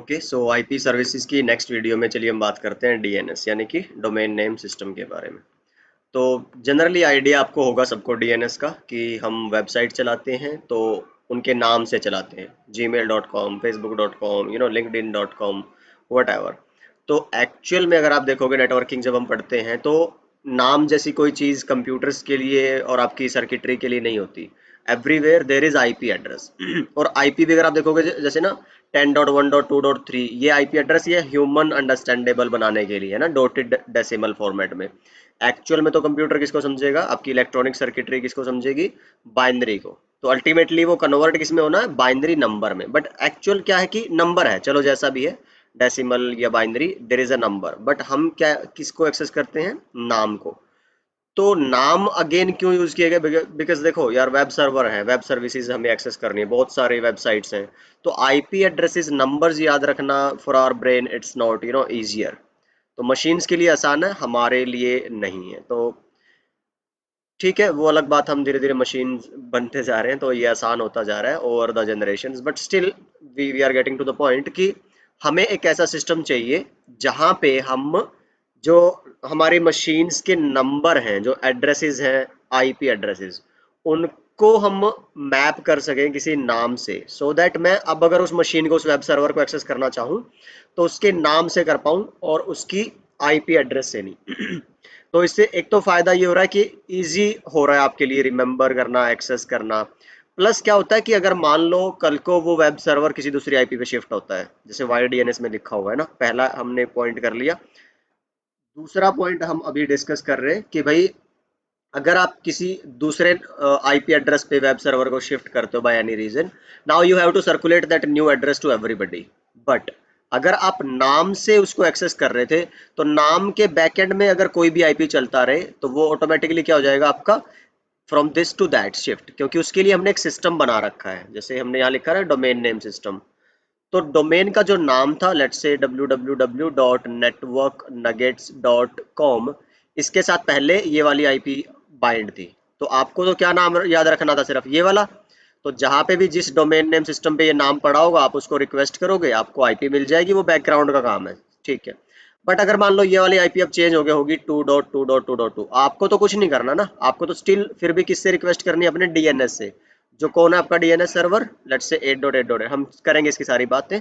Okay, सो IP services की next video में चलिए हम बात करते हैं डीएनएस यानी कि डोमेन नेम सिस्टम के बारे में। तो जनरली आइडिया आपको होगा सबको डीएनएस का कि हम वेबसाइट चलाते हैं तो उनके नाम से चलाते हैं, gmail.com, facebook.com, linkedin.com, whatever। तो एक्चुअल में अगर आप देखोगे नेटवर्किंग जब हम पढ़ते हैं तो नाम जैसी कोई चीज़ कंप्यूटर्स के लिए और आपकी सर्किटरी के लिए नहीं होती। Everywhere there is IP address और आईपी भी अगर आप देखोगे जैसे ना 10.1.2.3 ये आईपी एड्रेस ये ह्यूमन अंडरस्टैंडेबल बनाने के लिए है ना, डॉटेड डेसिमल फॉर्मेट में। एक्चुअल में तो कंप्यूटर किसको समझेगा, आपकी इलेक्ट्रॉनिक सर्किटरी किसको समझेगी, बाइनरी को। तो अल्टीमेटली वो कन्वर्ट किस में होना है, बाइनरी नंबर में। बट एक्चुअल क्या है कि नंबर है, चलो जैसा भी है, डेसिमल या binary, there is a number. But हम क्या किसको एक्सेस करते हैं, नाम को। तो नाम अगेन क्यों यूज किया गया, बिकॉज देखो यार, वेब सर्वर है, वेब सर्विसेज हमें एक्सेस करनी है, बहुत सारे वेबसाइट्स हैं। तो आईपी एड्रेसेस नंबर्स याद रखना for our brain it's not easier. तो मशीन्स के लिए आसान है, हमारे लिए नहीं है। तो ठीक है, वो अलग बात, हम धीरे धीरे मशीन बनते जा रहे हैं तो ये आसान होता जा रहा है over the generation. But still we are getting to the point कि हमें एक ऐसा सिस्टम चाहिए जहाँ पे हम जो हमारी मशीन्स के नंबर हैं, जो एड्रेसेस हैं, आईपी एड्रेसेस, उनको हम मैप कर सकें किसी नाम से, सो दैट मैं अब अगर उस मशीन को, उस वेब सर्वर को एक्सेस करना चाहूँ तो उसके नाम से कर पाऊँ और उसकी आईपी एड्रेस से नहीं। तो इससे एक तो फायदा ये हो रहा है कि इजी हो रहा है आपके लिए रिमेम्बर करना, एक्सेस करना। प्लस क्या होता है कि अगर मान लो कल को वो वेब सर्वर किसी दूसरी आईपी पे शिफ्ट होता है, जैसे वाई डीएनएस में लिखा हुआ है ना, पहला हमने पॉइंट कर लिया। दूसरा पॉइंट हम अभी डिस्कस कर रहे हैं कि भाई अगर आप किसी दूसरे आईपी एड्रेस पे वेब सर्वर को शिफ्ट करते हो by any reason, now you have to circulate that new address to everybody. But अगर आप नाम से उसको एक्सेस कर रहे थे तो नाम के बैकएंड में अगर कोई भी आईपी चलता रहे तो वो ऑटोमेटिकली क्या हो जाएगा आपका, from this to that shift, क्योंकि उसके लिए हमने एक सिस्टम बना रखा है, जैसे हमने यहाँ लिखा है डोमेन नेम सिस्टम। तो डोमेन का जो नाम था, लेट्स से www.networknuggets.com, इसके साथ पहले ये वाली आईपी बाइंड थी। तो आपको तो क्या नाम याद रखना था, सिर्फ ये वाला। तो जहां पे भी जिस डोमेन नेम सिस्टम पे ये नाम पड़ा होगा आप उसको रिक्वेस्ट करोगे, आपको आईपी मिल जाएगी, वो बैकग्राउंड का काम है, ठीक है। बट अगर मान लो ये वाली आईपी अब चेंज हो गई होगी 2.2.2.2, आपको तो कुछ नहीं करना ना, आपको तो स्टिल फिर भी किससे रिक्वेस्ट करनी है, अपने डीएनएस से। जो कौन है आपका डीएनएस सर्वर, लेट्स से 8.8. हम करेंगे इसकी सारी बातें।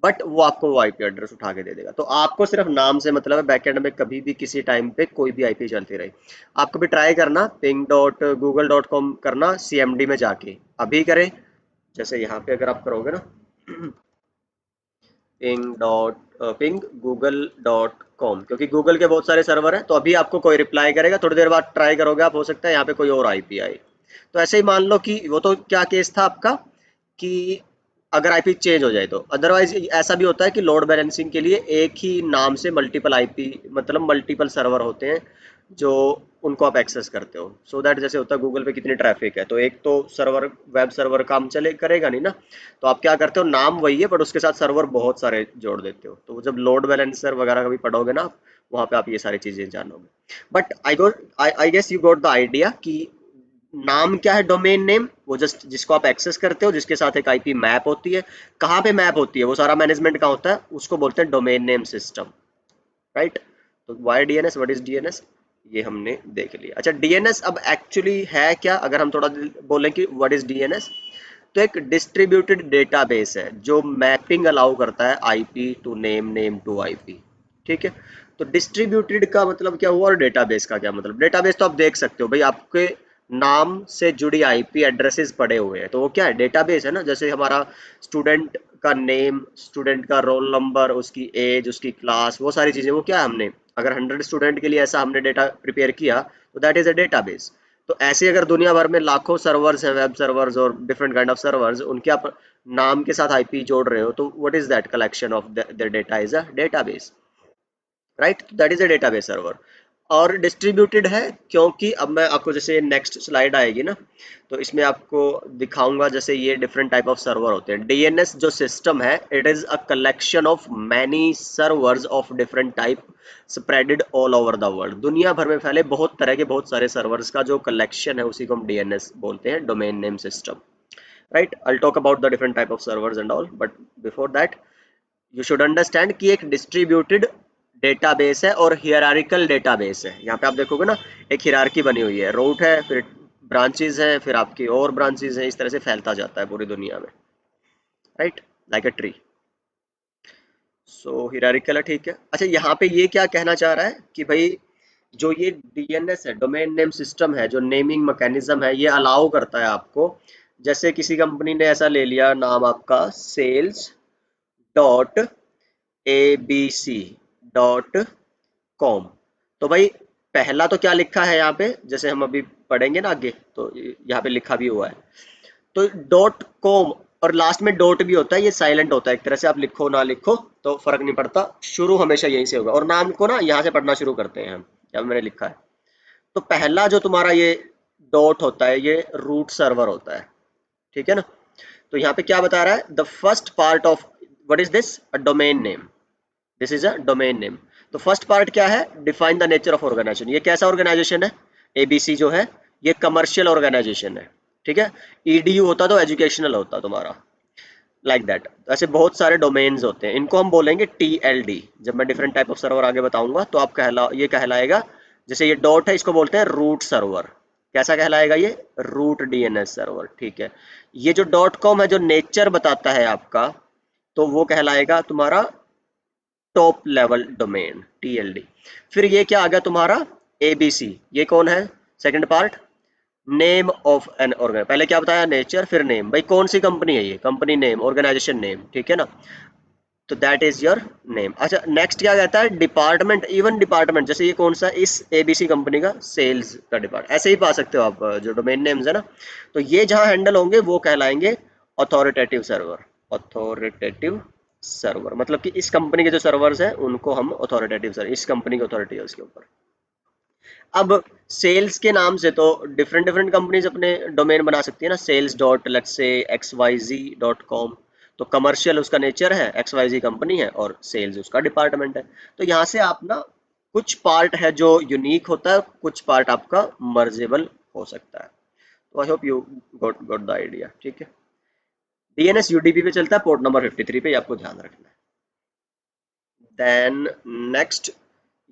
बट वो आपको वो आईपी एड्रेस उठा के दे देगा। तो आपको सिर्फ नाम से मतलब है, बैकएंड में कभी भी किसी टाइम पे कोई भी आईपी चलती रही। आप कभी ट्राई करना ping.google.com करना, सीएमडी में जाके अभी करें। जैसे यहाँ पे अगर आप करोगे ना ping.google.com, क्योंकि गूगल के बहुत सारे सर्वर हैं, तो अभी आपको कोई रिप्लाई करेगा, थोड़ी देर बाद ट्राई करोगे आप, हो सकता है यहाँ पे कोई और आईपी आए। तो ऐसे ही मान लो कि वो तो क्या केस था आपका कि अगर आईपी चेंज हो जाए तो, अदरवाइज ऐसा भी होता है कि लोड बैलेंसिंग के लिए एक ही नाम से मल्टीपल आईपी, मतलब मल्टीपल सर्वर होते हैं जो उनको आप एक्सेस करते हो। सो दैट जैसे होता है गूगल पे कितनी ट्रैफिक है, तो एक तो सर्वर, वेब सर्वर काम चले करेगा नहीं ना। तो आप क्या करते हो, नाम वही है बट उसके साथ सर्वर बहुत सारे जोड़ देते हो। तो जब लोड बैलेंसर वगैरह कभी पढ़ोगे ना आप, वहाँ पे आप ये सारी चीजें जानोगे। But I guess you got the idea कि नाम क्या है, डोमेन नेम, वो जस्ट जिसको आप एक्सेस करते हो, जिसके साथ एक आईपी मैप होती है। कहाँ पे मैप होती है, वो सारा मैनेजमेंट का होता है, उसको बोलते हैं डोमेन नेम सिस्टम, राइट। तो why DNS, what is DNS, ये हमने देख लिया। अच्छा, डीएनएस अब एक्चुअली है क्या, अगर हम थोड़ा बोलें कि व्हाट इज डीएनएस, तो एक डिस्ट्रीब्यूटेड डेटाबेस है जो मैपिंग अलाउ करता है IP to name, name to IP, ठीक है। तो डिस्ट्रीब्यूटेड का मतलब क्या हुआ और डेटाबेस का क्या मतलब। डेटाबेस तो आप देख सकते हो भाई, आपके नाम से जुड़ी आईपी एड्रेसेस पड़े हुए हैं, तो वो क्या है, डेटाबेस है ना। जैसे हमारा स्टूडेंट का नेम, स्टूडेंट का रोल नंबर, उसकी एज, उसकी क्लास, वो सारी चीजें, वो क्या है, हमने अगर 100 स्टूडेंट के लिए ऐसा हमने डेटा प्रिपेयर किया तो दैट इज अ डेटाबेस। तो ऐसे अगर दुनिया भर में लाखों सर्वर्स हैं, वेब सर्वर्स और डिफरेंट काइंड ऑफ सर्वर्स, उनके आप नाम के साथ आईपी जोड़ रहे हो, तो what is that, collection of the data is a database, right. That is a database server. और डिस्ट्रीब्यूटेड है क्योंकि अब मैं आपको, जैसे नेक्स्ट स्लाइड आएगी ना, तो इसमें आपको दिखाऊंगा, जैसे ये डिफरेंट टाइप ऑफ सर्वर होते हैं। डीएनएस जो सिस्टम है, it is a collection of many servers of different type spreaded all over the world. दुनिया भर में फैले बहुत तरह के बहुत सारे सर्वर्स का जो कलेक्शन है, उसी को हम डीएनएस बोलते हैं, domain name system, right. I talk about the different type of servers and all, but before that you should understand कि एक डिस्ट्रीब्यूटेड डेटाबेस है और हियरार्किकल डेटाबेस है। यहाँ पे आप देखोगे ना, एक हियरार्की बनी हुई है, रूट है, फिर ब्रांचेस हैं, फिर आपकी और ब्रांचेस हैं, इस तरह से फैलता जाता है पूरी दुनिया में, right, like a tree. So hierarchical है, ठीक है। अच्छा, यहाँ पे ये क्या कहना चाह रहा है कि भाई जो ये डीएनएस है, डोमेन नेम सिस्टम है, जो नेमिंग मैकेनिज्म है, ये अलाउ करता है आपको, जैसे किसी कंपनी ने ऐसा ले लिया नाम आपका सेल्स डॉट abc.com, तो भाई पहला तो क्या लिखा है यहाँ पे, जैसे हम अभी पढ़ेंगे ना आगे, तो यहाँ पे लिखा भी हुआ है, तो डॉट कॉम, और लास्ट में डॉट भी होता है, ये साइलेंट होता है एक तरह से, आप लिखो ना लिखो तो फर्क नहीं पड़ता, शुरू हमेशा यहीं से होगा, और नाम को ना यहाँ से पढ़ना शुरू करते हैं हम, यहाँ मैंने लिखा है। तो पहला जो तुम्हारा ये डॉट होता है, ये रूट सर्वर होता है, ठीक है ना। तो यहाँ पे क्या बता रहा है, the first part of what is this, a domain name, this is a domain name. तो फर्स्ट पार्ट क्या है, define the nature of organisation, ये कैसा ऑर्गेनाइजेशन है, एबीसी जो है ये कमर्शियल ऑर्गेनाइजेशन है, ठीक है। ईडीयू होता तो एजुकेशनल होता तुम्हारा, लाइक दैट। ऐसे बहुत सारे डोमेन्स होते हैं, इनको हम बोलेंगे टीएलडी। जब मैं डिफरेंट टाइप ऑफ सर्वर आगे बताऊंगा तो आप ये कहलाएगा, जैसे ये डॉट है इसको बोलते हैं रूट सर्वर, कैसा कहलाएगा ये, रूट डीएनएस सर्वर, ठीक है। ये जो डॉट कॉम है, जो नेचर बताता है आपका, तो वो कहलाएगा तुम्हारा टॉप लेवल डोमेन, टीएलडी। फिर ये क्या आ गया तुम्हारा, एबीसी, ये कौन है, second part, name of an organisation, पहले क्या बताया, नेचर, फिर नेम, भाई कौन सी कंपनी है ये, कंपनी नेम, ऑर्गेनाइजेशन नेम, ठीक है ना, तो दैट इज योर नेम। अच्छा, नेक्स्ट क्या कहता है, डिपार्टमेंट, इवन डिपार्टमेंट, जैसे ये कौन सा, इस एबीसी कंपनी का सेल्स का डिपार्टमेंट, ऐसे ही पा सकते हो आप, जो डोमेन नेम्स है ना, तो ये जहां हैंडल होंगे वो कहलाएंगे अथॉरिटेटिव सर्वर, अथॉरिटेटिव सर्वर, मतलब कि इस कंपनी के जो सर्वर्स हैं उनको हम अथॉरिटेटिव सर्वर, इस कंपनी की अथॉरिटी है उसके ऊपर। अब सेल्स के नाम से तो डिफरेंट डिफरेंट कंपनीज अपने डोमेन बना सकती है ना, sales dot let's say xyz.com, तो कमर्शियल उसका नेचर है, XYZ कंपनी है, और सेल्स उसका डिपार्टमेंट है। तो यहाँ से आप ना, कुछ पार्ट है जो यूनिक होता है, कुछ पार्ट आपका मर्जेबल हो सकता है। तो I hope you got got the idea, ठीक है। डीएनएस यूडीपी पे चलता है, पोर्ट नंबर 53 पे, आपको ध्यान रखना है। देन नेक्स्ट,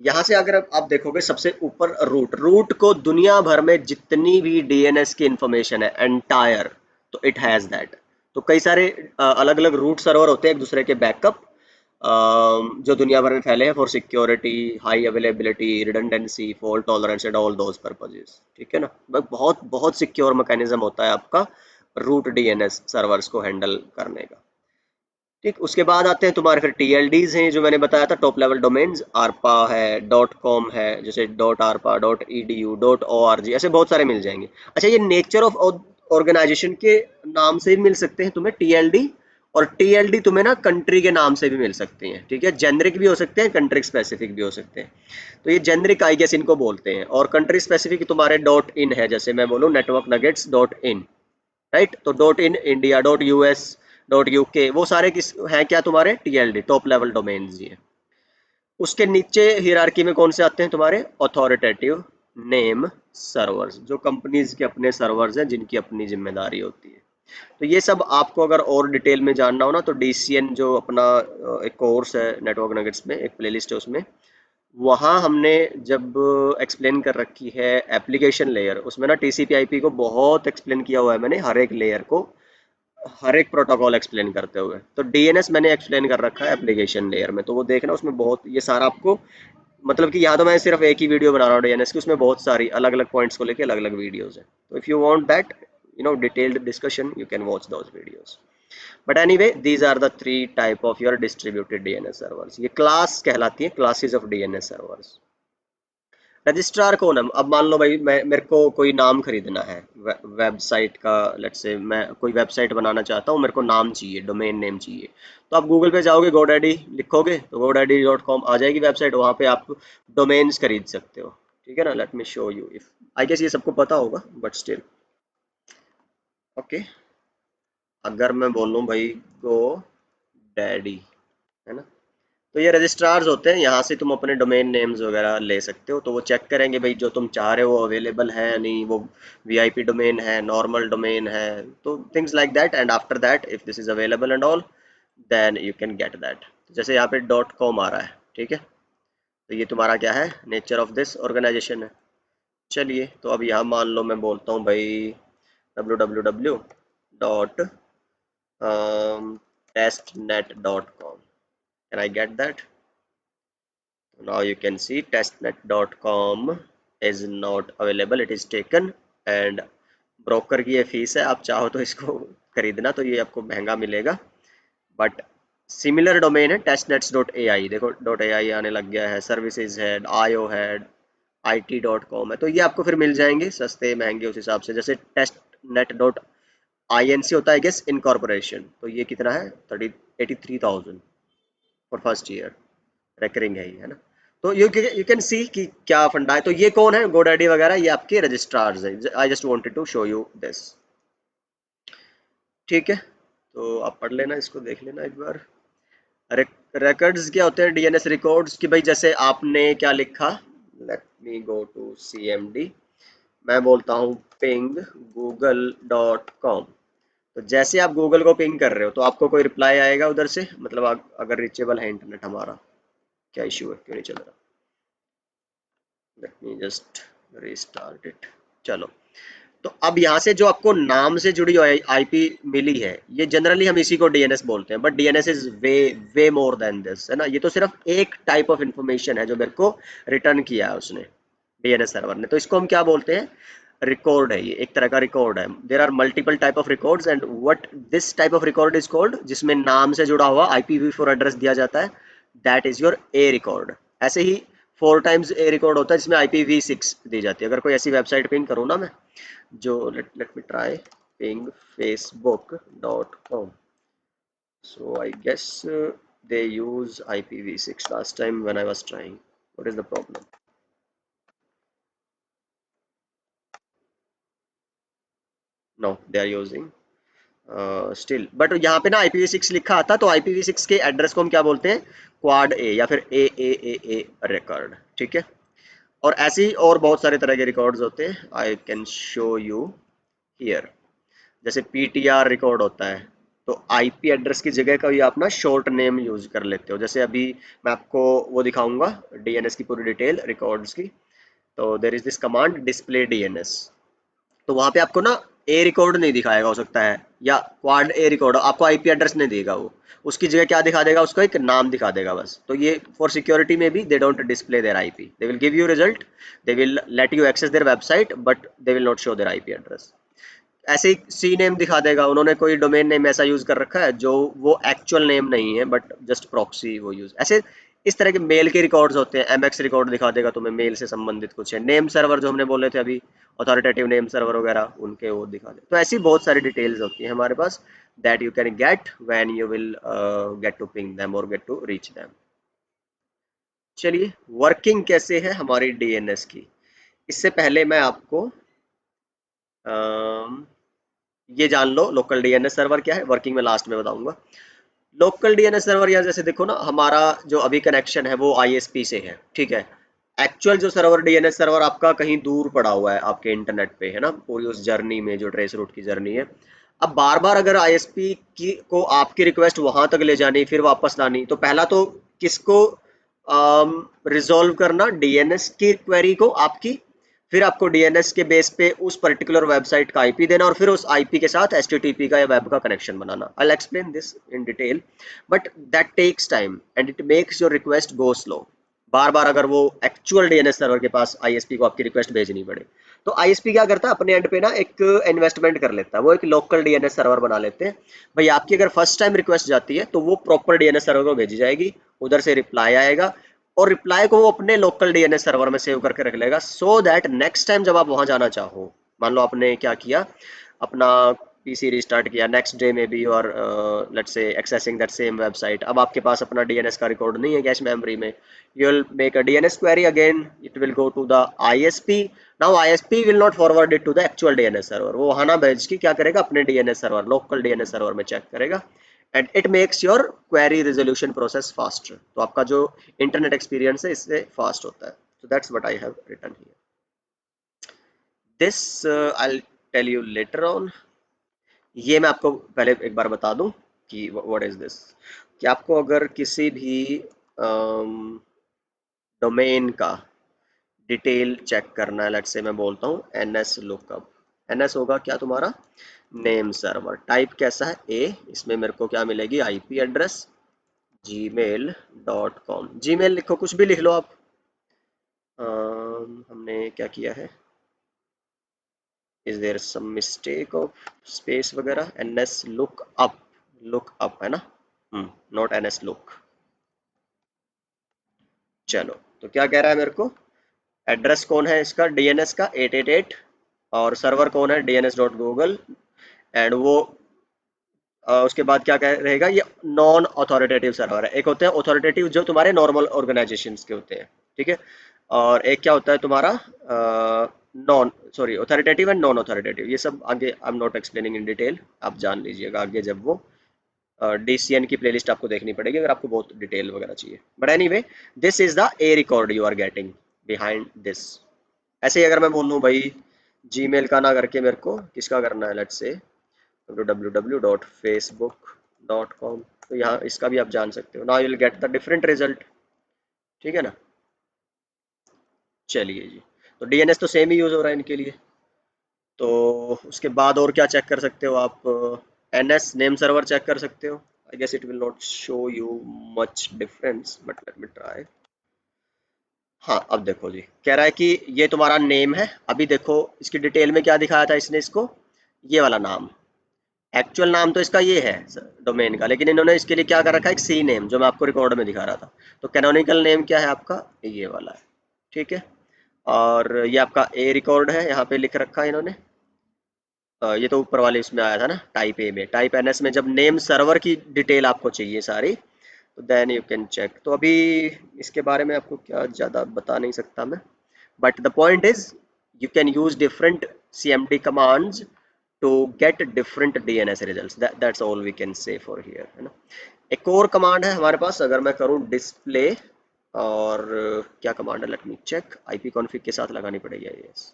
यहाँ से अगर आप देखोगे सबसे ऊपर रूट, रूट को दुनिया भर में जितनी भी डीएनएस की इंफॉर्मेशन है एंटायर, तो इट हैज दैट। तो कई सारे अलग अलग रूट सर्वर होते हैं एक दूसरे के बैकअप, जो दुनिया भर में फैले हैं, for security, high availability, redundancy, fault tolerance and all those purposes, ठीक है ना। बहुत बहुत सिक्योर मैकेनिज्म होता है आपका रूट डीएनएस सर्वर्स को हैंडल करने का, ठीक। उसके बाद आते हैं तुम्हारे फिर टीएलडीज हैं, जो मैंने बताया था, टॉप लेवल डोमेन्स, आरपा है, डॉट कॉम है, जैसे dot ARPA, dot EDU, dot ORG, ऐसे बहुत सारे मिल जाएंगे। अच्छा, ये नेचर ऑफ ऑर्गेनाइजेशन के नाम से भी मिल सकते हैं तुम्हें टीएलडी, और टीएलडी तुम्हें ना कंट्री के नाम से भी मिल सकते हैं, ठीक है। जेनरिक भी हो सकते हैं, कंट्री स्पेसिफिक भी हो सकते हैं। तो ये जेनरिक आई गेस इनको बोलते हैं, और कंट्री स्पेसिफिक तुम्हारे डॉट इन है, जैसे मैं बोलूँ network nuggets dot in, right, तो dot in India, dot US, dot UK, वो सारे किस हैं, क्या तुम्हारे टीएलडी, टॉप लेवल डोमेन्स ये। उसके नीचे हियरार्की में कौन से आते हैं तुम्हारे, अथॉरिटेटिव नेम सर्वर्स, जो कंपनीज के अपने सर्वर्स हैं, जिनकी अपनी जिम्मेदारी होती है। तो ये सब आपको अगर और डिटेल में जानना हो ना, तो डीसीएन जो अपना एक कोर्स है नेटवर्क नगेट्स में, एक प्लेलिस्ट है उसमें, वहाँ हमने जब एक्सप्लेन कर रखी है एप्लीकेशन लेयर, उसमें ना टीसीपी आईपी को बहुत एक्सप्लेन किया हुआ है मैंने, हर एक लेयर को, हर एक प्रोटोकॉल एक्सप्लेन करते हुए। तो डीएनएस मैंने एक्सप्लेन कर रखा है एप्लीकेशन लेयर में, तो वो देखना, उसमें बहुत ये सारा आपको, मतलब कि यहाँ तो मैं सिर्फ एक ही वीडियो बना रहा हूँ डीएनएस की, उसमें बहुत सारी अलग अलग पॉइंट्स को लेके अलग अलग वीडियोस हैं। तो if you want that, detailed discussion, you can watch those videos. But anyway, these are the three type of your distributed DNS servers, ये क्लास कहलाती है, classes of DNS servers. Registrar कौन है, अब मान लो भाई मैं, मेरे को कोई नाम खरीदना है, वेबसाइट का, लेट्स से मैं कोई वेबसाइट बनाना चाहता हूँ, मेरे को नाम चाहिए, डोमेन नेम चाहिए। तो आप गूगल पे जाओगे, GoDaddy लिखोगे तो godaddy.com आ जाएगी वेबसाइट, वहाँ पे आप डोमेन्स खरीद सकते हो, ठीक है ना। Let me show you, if I guess ये सबको पता होगा, बट स्टिल, ओके। अगर मैं बोलूँ भाई गो डैडी, है ना, तो ये रजिस्ट्रार्स होते हैं, यहाँ से तुम अपने डोमेन नेम्स वगैरह ले सकते हो, तो वो चेक करेंगे भाई जो तुम चाह रहे हो वो अवेलेबल है या नहीं, वो वीआईपी डोमेन है, नॉर्मल डोमेन है, तो things like that, and after that if this is available and all, then you can get that. जैसे यहाँ पे डॉट कॉम आ रहा है, ठीक है, तो ये तुम्हारा क्या है, नेचर ऑफ दिस ऑर्गेनाइजेशन है। चलिए, तो अब यहाँ मान लो मैं बोलता हूँ भाई www dot testnet.com, can I get that? Now you can see testnet.com is not available, it is taken, and broker की ये फीस है, आप चाहो तो इसको खरीदना तो ये आपको महंगा मिलेगा, बट सिमिलर डोमेन है टेस्टनेट्स डॉट ए आई, देखो डॉट ए आई आने लग गया है, सर्विसेज है, आईओ है, IT.com है, तो ये आपको फिर मिल जाएंगे सस्ते महंगे उस हिसाब से। जैसे test net dot I N C होता है गेस इनकॉर्पोरेशन, तो ये कितना है 83,000 फॉर फर्स्ट ईयर, रेकरिंग है ये, है ना। तो यू कैन सी कि क्या फंडा है। तो ये कौन है, गोडैडी वगैरह, ये आपके रजिस्ट्रार्स है। I just wanted to show you this, ठीक है। तो आप पढ़ लेना, इसको देख लेना एक बार। रिकॉर्ड्स क्या होते हैं, डीएनएस रिकॉर्ड्स, कि भाई जैसे आपने क्या लिखा, let me go to CMD, मैं बोलता हूँ पिंग google.com, तो जैसे आप गूगल को पिंग कर रहे हो तो आपको कोई रिप्लाई आएगा उधर से, मतलब अगर रीचेबल है इंटरनेट हमारा, क्या इशू है, क्यों नहीं चल रहा, let me just restart it. चलो, तो अब यहाँ से जो आपको नाम से जुड़ी आईपी मिली है, ये जनरली हम इसी को डीएनएस बोलते हैं, but DNS is way way more than this, है ना। ये तो सिर्फ एक टाइप ऑफ इंफॉर्मेशन है जो मेरे को रिटर्न किया है उसने, डीएनएस सर्वर ने। तो इसको हम क्या बोलते हैं, रिकॉर्ड है, ये एक तरह का रिकॉर्ड है। There are multiple type of records and what this type of record is called, जिसमें नाम से जुड़ा हुआ IPv4 एड्रेस दिया जाता है, that is your A record. ऐसे ही 4 टाइम्स ए रिकॉर्ड होता है जिसमें IPv6 दी जाती है। अगर कोई ऐसी वेबसाइट पिंग करूँ ना मैं, जो let me try ping facebook.com, so I guess they use IPv6 last time when I was trying. What is the problem? No, they are using still, but यहाँ पे ना IPv6 लिखा आता, तो IPv6 के एड्रेस को हम क्या बोलते हैं, क्वाड ए या फिर ए रिकॉर्ड, ठीक है। और ऐसे ही और बहुत सारे तरह के रिकॉर्ड्स होते हैं, I can show you here. जैसे PTR रिकॉर्ड होता है, तो IP एड्रेस की जगह कभी आप ना शॉर्ट नेम यूज कर लेते हो। जैसे अभी मैं आपको वो दिखाऊंगा DNS की पूरी डिटेल रिकॉर्ड्स की, तो there is this command display DNS, तो वहां पे आपको ना ए रिकॉर्ड नहीं दिखाएगा हो सकता है, या क्वाड ए रिकॉर्ड, आपको IP एड्रेस नहीं देगा वो, उसकी जगह क्या दिखा देगा, उसको एक नाम दिखा देगा बस। तो ये फॉर सिक्योरिटी में भी they don't display their IP, they will give you result, they will let you access their website, but they will not show their IP address. ऐसे ही सी नेम दिखा देगा, उन्होंने कोई डोमेन नेम ऐसा use कर रखा है जो वो एक्चुअल नेम नहीं है, बट जस्ट प्रॉक्सी वो यूज। ऐसे इस तरह के मेल के रिकॉर्ड्स होते हैं, MX रिकॉर्ड दिखा देगा तुम्हें, मेल से संबंधित कुछ है। नेम सर्वर जो हमने बोले थे अभी, अथॉरिटेटिव नेम सर्वर वगैरह, उनके वो दिखा दे। तो ऐसी बहुत सारी डिटेल्स होती है हमारे पास, that you can get when you will get to ping them और गेट टू रीच देम। चलिए, वर्किंग कैसे है हमारी DNS की, इससे पहले मैं आपको अम, ये जान लो लोकल DNS सर्वर क्या है, वर्किंग में लास्ट में बताऊंगा। लोकल DNS सर्वर, या जैसे देखो ना, हमारा जो अभी कनेक्शन है वो ISP से है, ठीक है। एक्चुअल जो सर्वर DNS सर्वर आपका कहीं दूर पड़ा हुआ है आपके इंटरनेट पे, है ना, पूरी उस जर्नी में जो ट्रेस रूट की जर्नी है। अब बार बार अगर ISP की को आपकी रिक्वेस्ट वहां तक ले जानी फिर वापस लानी, तो पहला तो किसको रिजोल्व करना, DNS की क्वेरी को आपकी, फिर आपको DNS के बेस पे उस पर्टिकुलर वेबसाइट का IP देना, और फिर उस IP के साथ HTTP का या वेब का कनेक्शन बनाना। I explain this in detail, but that takes time and it makes your request go slow. बार बार अगर वो एक्चुअल DNS सर्वर के पास ISP को आपकी रिक्वेस्ट भेजनी पड़े, तो ISP क्या करता है, अपने एंड पे ना एक इन्वेस्टमेंट कर लेता है, वो एक लोकल DNS सर्वर बना लेते हैं। भाई आपकी अगर फर्स्ट टाइम रिक्वेस्ट जाती है तो वो प्रॉपर DNS सर्वर को भेजी जाएगी, उधर से रिप्लाई आएगा, और रिप्लाई को वो अपने लोकल DNS सर्वर में सेव करके रख लेगा, सो दैट नेक्स्ट टाइम जब आप वहां जाना चाहो, मान लो आपने क्या किया, अपना PC रिस्टार्ट किया, नेक्स्ट डे में भी, और let's say accessing that same website, अब आपके पास अपना DNS का रिकॉर्ड नहीं है कैश मेमोरी में, you will make a DNS query again, it will go to the ISP, now ISP will not forward it to the actual DNS server, वो वहां ना भेज के क्या करेगा, अपने DNS server, local DNS server में चेक करेगा, and it makes your query resolution process faster. तो आपका जो इंटरनेट एक्सपीरियंस है इससे फास्ट होता है। so that's what I have written here, this I'll tell you later on। ये मैं आपको पहले एक बार बता दूं कि व्हाट इज दिस। कि आपको अगर किसी भी डोमेन का डिटेल चेक करना है, लेट्स से मैं बोलता हूँ ns लुकअप। ns होगा क्या तुम्हारा नेम सर्वर, टाइप कैसा है ए, इसमें मेरे को क्या मिलेगी आईपी एड्रेस gmail.com। जीमेल लिखो, कुछ भी लिख लो आप। हमने क्या किया है, is there some mistake of space वगैरह, ns लुक अप है ना, नॉट ns लुक। चलो, तो क्या कह रहा है मेरे को, एड्रेस कौन है इसका डीएनएस का 888, और सर्वर कौन है dns.google, एंड वो उसके बाद क्या कह रहेगा, ये नॉन अथॉरिटेटिव सर्वर है। एक होते हैं अथॉरिटेटिव जो तुम्हारे नॉर्मल ऑर्गेनाइजेशंस के होते हैं, ठीक है, और एक क्या होता है तुम्हारा non sorry authoritative and non authoritative. ये सब आगे I am not explaining in detail, आप जान लीजिएगा आगे जब वो डीसीएन की प्लेलिस्ट आपको देखनी पड़ेगी अगर आपको बहुत डिटेल वगैरह चाहिए। But anyway, this is the A record you are getting behind this. ऐसे ही अगर मैं बोल दूं भाई जीमेल का ना करके मेरे को किसका करना है, लेट्स से www.facebook.com, तो यहाँ इसका भी आप जान सकते हो। Now you will get the different result, ठीक है ना। चलिए जी, तो डीएनएस तो सेम ही यूज हो रहा है इनके लिए। तो उसके बाद और क्या चेक कर सकते हो आप, एनएस नेम सर्वर चेक कर सकते हो। I guess it will not show you much difference, but let me try. हाँ, अब देखो जी, कह रहा है कि ये तुम्हारा नेम है। अभी देखो इसकी डिटेल में क्या दिखाया था इसने, इसको ये वाला नाम, एक्चुअल नाम तो इसका ये है डोमेन का, लेकिन इन्होंने इसके लिए क्या कर रखा है, एक सी नेम, जो मैं आपको रिकॉर्ड में दिखा रहा था। तो कैनोनिकल नेम क्या है आपका, ये वाला है, ठीक है। और ये आपका ए रिकॉर्ड है, यहाँ पे लिख रखा है इन्होंने। ये तो ऊपर वाले इसमें आया था ना टाइप ए में, टाइप एनएस में जब नेम सर्वर की डिटेल आपको चाहिए सारी, तो देन यू कैन चेक। तो अभी इसके बारे में आपको क्या ज़्यादा बता नहीं सकता मैं, but the point is you can use different cmd commands to get different DNS results. That's all we can say for here, है ना। एक और कमांड है हमारे पास, अगर मैं करूँ डिस्प्ले, और क्या कमांड है, let me check, IP config के साथ लगानी पड़ेगी, yes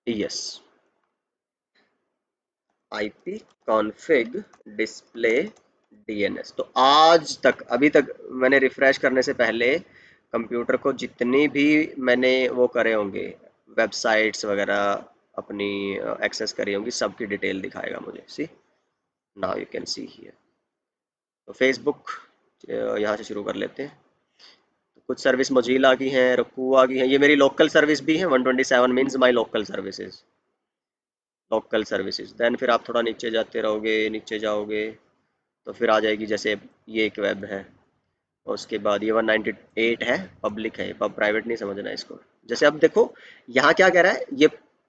yes, IP config display DNS. तो आज तक, अभी तक मैंने रिफ्रेश करने से पहले कंप्यूटर को जितनी भी मैंने वो करे होंगे वेबसाइट्स वगैरह अपनी एक्सेस करी होंगी, सबकी डिटेल दिखाएगा मुझे। See, now you can see here. तो फेसबुक यहाँ से शुरू कर लेते हैं। तो कुछ सर्विस मोजीला की हैं, रकूआ की हैं, ये मेरी लोकल सर्विस भी है। 127 means my local services, local services. Then फिर आप थोड़ा नीचे जाते रहोगे, नीचे जाओगे तो फिर आ जाएगी, जैसे ये एक वेब है, और उसके बाद ये 198 है, पब्लिक है, पब प्राइवेट नहीं समझना इसको। जैसे अब देखो यहाँ क्या कह रहा है, ये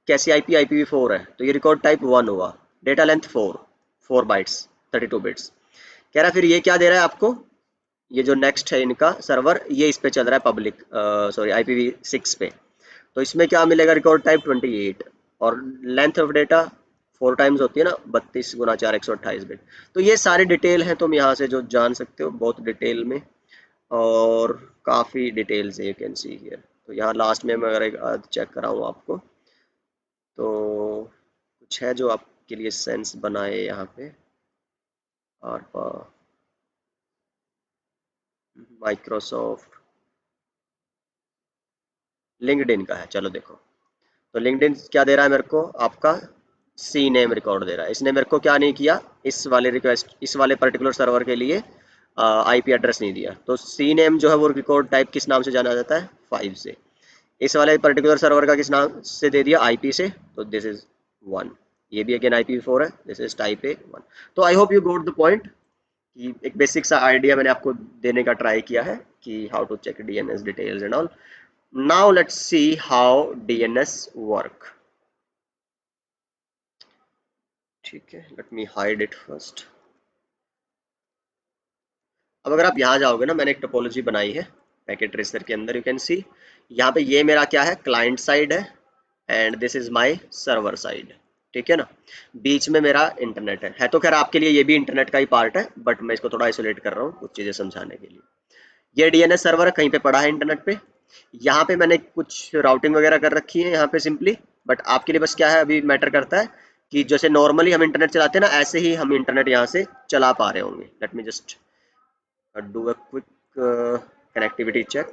कैसी आईपी, IPv4 है, तो ये रिकॉर्ड टाइप 1 हुआ, डेटा लेंथ 4 बाइट्स 32 बिट्स। कह रहा है फिर ये क्या दे रहा है आपको, ये जो नेक्स्ट है इनका सर्वर, ये इस पे चल रहा है पब्लिक सॉरी IPv6 पे। तो इसमें क्या मिलेगा, रिकॉर्ड टाइप 28, और लेंथ ऑफ डेटा 4 टाइम्स होती है ना, 32 गुना 4 128 बिट। तो ये सारी डिटेल है, तुम यहाँ से जो जान सकते हो बहुत डिटेल में, और काफ़ी डिटेल्स है, यू कैन सी हियर। तो यहाँ लास्ट में मैं अगर एक चेक कराऊँ आपको, तो कुछ है जो आपके लिए सेंस बनाए यहाँ पे, और माइक्रोसॉफ्ट लिंक्डइन का है। चलो देखो, तो लिंक्डइन क्या दे रहा है मेरे को, आपका सी नेम रिकॉर्ड दे रहा है। इसने मेरे को क्या नहीं किया, इस वाले रिक्वेस्ट, इस वाले पर्टिकुलर सर्वर के लिए आईपी एड्रेस नहीं दिया। तो सी नेम जो है वो रिकॉर्ड टाइप किस नाम से जाना जाता है, 5 से। इस वाले पर्टिकुलर सर्वर का किस नाम से दे दिया, आईपी से, तो दिस इज 1। ये भी अगेन IPv4 है, दिस इज टाइप ए 1। तो I hope you got the point, कि एक बेसिक सा आइडिया मैंने आपको देने का ट्राई किया है कि how to check DNS details and all. Now let's see how DNS work. ठीक है, let me hide it first. अब अगर आप यहाँ जाओगे ना, मैंने एक टोपोलॉजी बनाई है पैकेट ट्रेसर के अंदर, यू कैन सी यहाँ पे ये मेरा क्या है, क्लाइंट साइड है, and this is my server side, ठीक है ना। बीच में मेरा इंटरनेट है तो खैर आपके लिए ये भी इंटरनेट का ही पार्ट है, बट मैं इसको थोड़ा आइसोलेट कर रहा हूँ कुछ चीज़ें समझाने के लिए। ये डीएनएस सर्वर कहीं पे पड़ा है इंटरनेट पे, यहाँ पे मैंने कुछ राउटिंग वगैरह कर रखी है यहाँ पे सिंपली। बट आपके लिए बस क्या है, अभी मैटर करता है कि जैसे नॉर्मली हम इंटरनेट चलाते हैं ना, ऐसे ही हम इंटरनेट यहाँ से चला पा रहे होंगे। Let me just Do a quick connectivity check.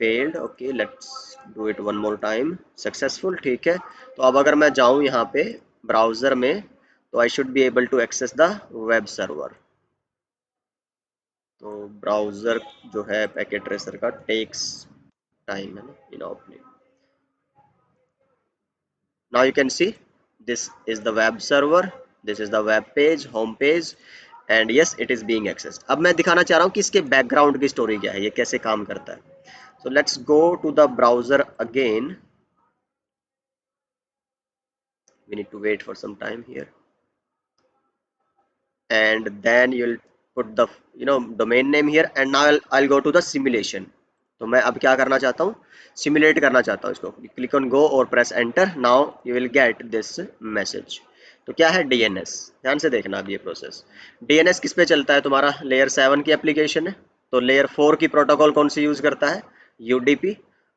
Failed. Okay, let's do it one more time. Successful. ठीक है, तो अब अगर मैं जाऊं यहाँ पे ब्राउजर में, तो I should be able to access the web server. तो ब्राउजर जो है पैकेट ट्रेसर का टेक्स टाइम है ना in opening. Now you can see this is the web server, this is the web page, home page, and yes it is being accessed। अब मैं दिखाना चाह रहा हूँ कि इसके बैकग्राउंड की स्टोरी क्या है, ये कैसे काम करता है। So let's go to the browser again, we need to wait for some time here, and then you'll put the domain name here, and now I'll go to the simulation। तो मैं अब क्या करना चाहता हूँ, सिमुलेट करना चाहता हूँ इसको। क्लिक ऑन गो और press enter. Now you will get this message. तो क्या है डीएनएस, ध्यान से देखना अब ये प्रोसेस। डीएनएस किस पे चलता है, तुम्हारा लेयर 7 की एप्लीकेशन है, तो लेयर 4 की प्रोटोकॉल कौन सी यूज करता है, यूडीपी,